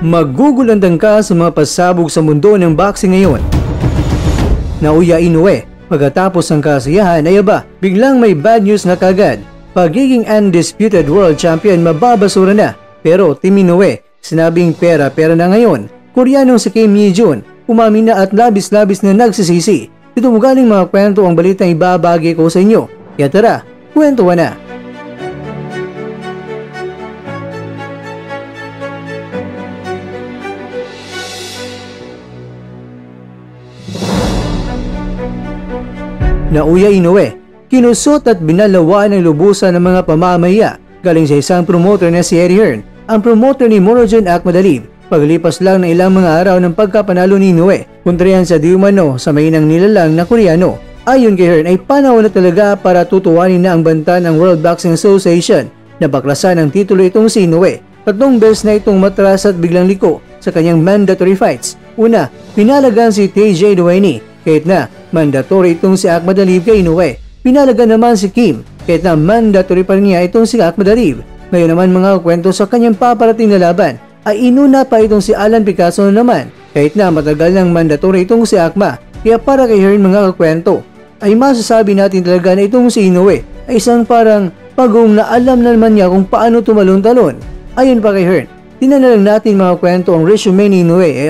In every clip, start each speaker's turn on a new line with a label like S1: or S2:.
S1: Magugulandang ka sa mga pasabog sa mundo ng boxing ngayon. Naoya Inoue, pagkatapos ng kasiyahan ay biglang may bad news na kagad. Pagiging undisputed world champion mababasura na. Pero Team Inoue, sinabing pera-pera na ngayon. Koreanong si Kim Hee-jun, umamin na at labis-labis na nagsisisi. Ito mo galing mga kwento ang balitang ibabagi ko sa inyo. Kaya tara, kwentuhan na. Naoya Inoue, kinusot at binalawaan ng lubusan ng mga pamamaya galing sa isang promoter na si Eddie Hearn, ang promoter ni Murodjon Akhmadalib. Paglipas lang ng ilang mga araw ng pagkapanalo ni Inoue, kontra yan sa di umano sa mainang nilalang na Koreano. Ayon kay Hearn ay panahon na talaga para tutuwanin na ang banta ng World Boxing Association na baklasan ng titulo itong si Inoue. 3 beses na itong matras at biglang liko sa kanyang mandatory fights. Una, pinalagan si TJ Duaney kahit na mandatory itong si Akhmadalib kay Inoue. Pinalagan naman si Kim kahit na mandatory pa rin niya itong si Akhmadalib. Ngayon naman mga kwento sa kanyang paparating na laban ay inuna pa itong si Alan Picasso naman kahit na matagal ng mandatory itong si Akhma. Kaya para kay Hearn mga kwento ay masasabi natin talaga na itong si Inoue ay isang parang pagong na alam na naman niya kung paano tumalon-talon. Ayon pa kay Hearn, tinan na lang natin mga kwento ang resume ni Inoue ay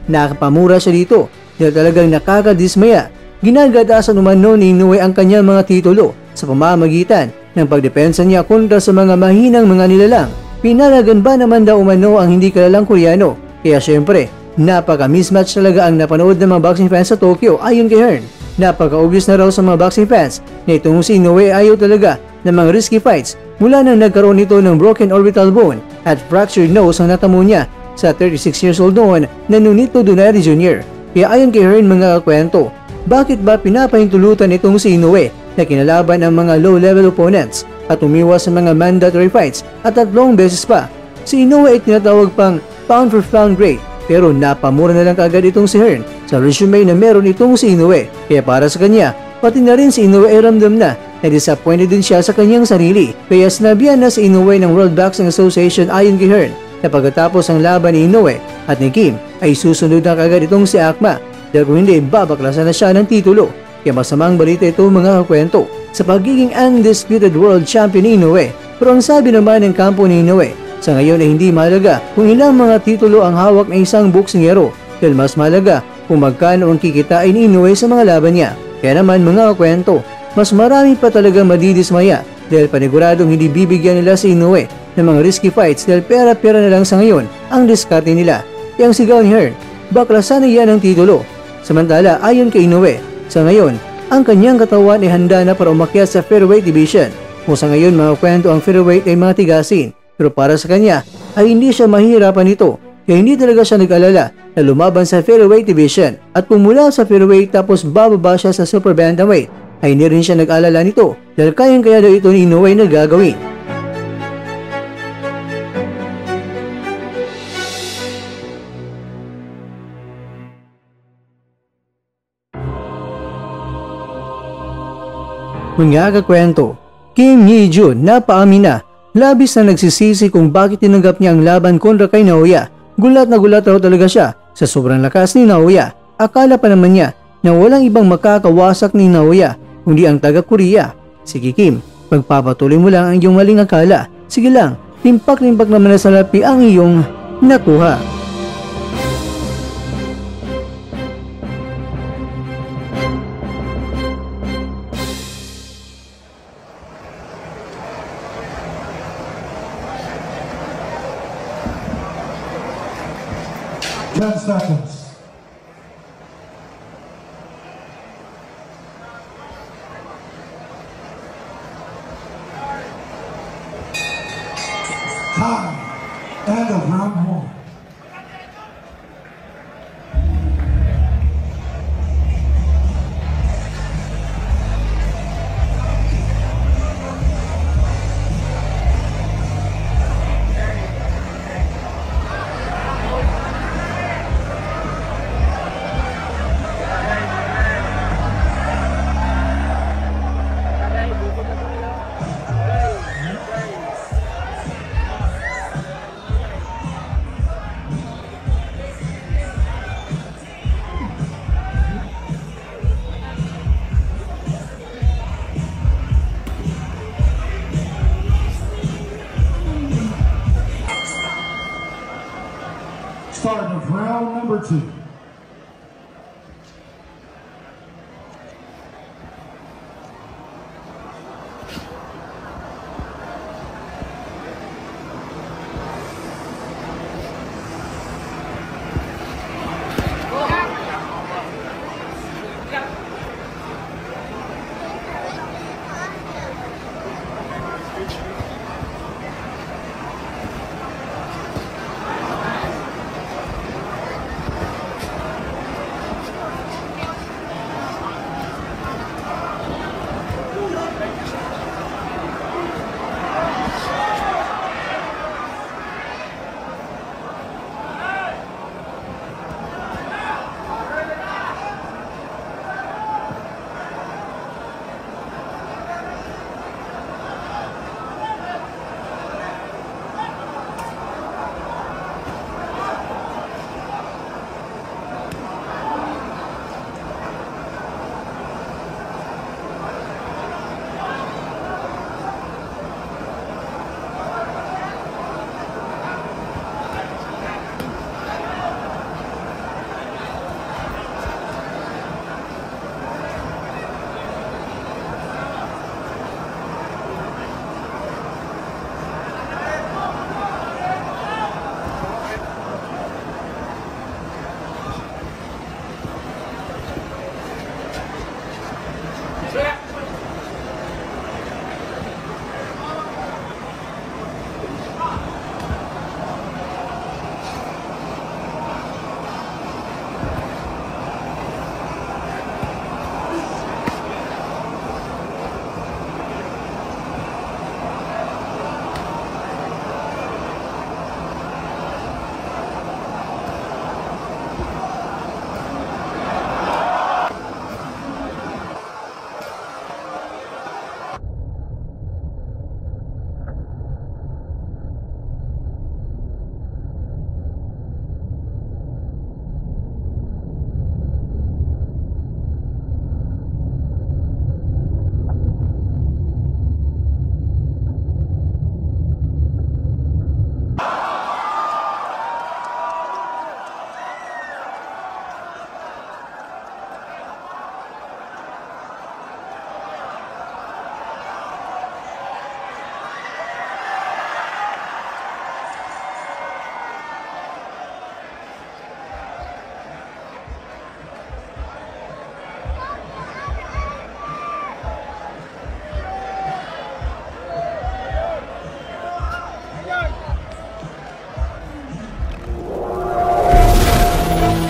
S1: nakapamura siya dito dahil talagang nakakadismaya. Ginagadasan umano ni Inoue ang kanyang mga titulo sa pamamagitan ng pagdepensa niya kontra sa mga mahinang mga nilalang. Pinalagan ba naman daw umano ang hindi kilalang Koreano? Kaya syempre, napaka-mismatch talaga ang napanood ng mga boxing fans sa Tokyo ayon kay Hearn. Napaka-obvious na raw sa mga boxing fans na itong si Inoue ayaw talaga ng mga risky fights mula nang nagkaroon nito ng broken orbital bone at fractured nose ang natamo niya sa 36 years old noon na Nonito Donaire Jr. Kaya ayon kay Hearn mga kwento, bakit ba pinapahintulutan itong si Inoue na kinalaban ang mga low-level opponents at umiwas sa mga mandatory fights at 3 beses pa? Si Inoue ay tinatawag pang pound for pound great pero napamura na lang kaagad itong si Hearn sa resume na meron itong si Inoue. Kaya para sa kanya, pati na rin si Inoue ay ramdam na disappointed din siya sa kanyang sarili. Kaya sinabihan na si Inoue ng World Boxing Association ayon kay Hearn na pagkatapos ang laban ni Inoue at ni Kim ay susunod na kagad itong si Akhma dahil kung hindi babaklasan na siya ng titulo. Kaya masamang balita ito mga kakwento sa pagiging undisputed world champion ni Inoue. Pero ang sabi naman ng kampo ni Inoue, sa ngayon ay hindi mahalaga kung ilang mga titulo ang hawak ng isang boksingero dahil mas mahalaga kung magkano ang kikitain ni Inoue sa mga laban niya. Kaya naman mga kakwento, mas marami pa talaga madidismaya dahil paniguradong hindi bibigyan nila si Inoue ng mga risky fights dahil pera-pera na lang sa ngayon ang diskarte nila. Kaya ang sigaw ni Hearn, baklasan na yan ang titulo. Samantala ayon kay Inoue, sa ngayon, ang kanyang katawan ay handa na para umakyat sa featherweight division. Kung sa ngayon mga kwento ang featherweight ay mga tigasin, pero para sa kanya ay hindi siya mahihirapan nito. Kaya hindi talaga siya nag-alala na lumaban sa featherweight division at kung mula sa featherweight tapos bababa siya sa super bantamweight ay hindi rin siya nag-alala nito dahil kayang-kaya daw ito ni Inoue na gagawin. Mga kakwento, Kim Hee-jun napaamin na labis na nagsisisi kung bakit tinanggap niya ang laban kontra kay Naoya. Gulat na gulat raw talaga siya sa sobrang lakas ni Naoya. Akala pa naman niya na walang ibang makakawasak ni Naoya kundi ang taga-Korea. Sige Kim, pagpapatuloy mo lang ang iyong maling akala. Sige lang, timpak-timpak naman na sa lapi ang iyong nakuha.
S2: Seconds. Time. End of round 1. Start of round number 2.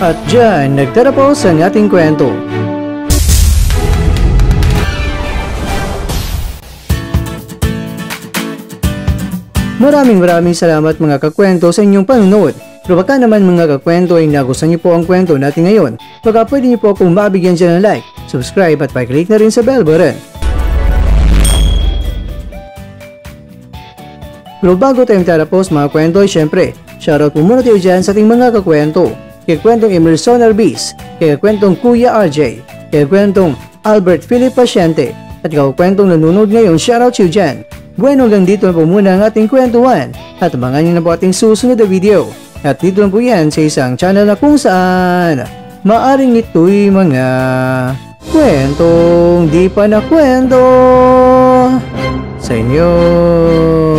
S1: At dyan, nagtatapos ang ating kwento. Maraming salamat mga kakwento sa inyong panonood. Pero baka naman mga kakwento ay nagustuhan niyo po ang kwento natin ngayon, baka pwede niyo po akong mabigyan dyan ng like, subscribe at pa-click na rin sa bell button. Pero bago tayong tatapos mga kwento ay syempre, shoutout po muna tayo dyan sa ating mga kakwento. Kay kwentong Emerson Arbis, kay kwentong Kuya RJ, kay kwentong Albert Philip Pasyente, at kay kwentong nanonood ngayon, shoutout siyo dyan. Bueno, hanggang dito na po muna ang ating kwentuhan, at abangan nyo na po ating susunod na video. At dito lang po yan sa isang channel na kung saan maaring ito'y mga kwentong di pa na kwento sa inyo.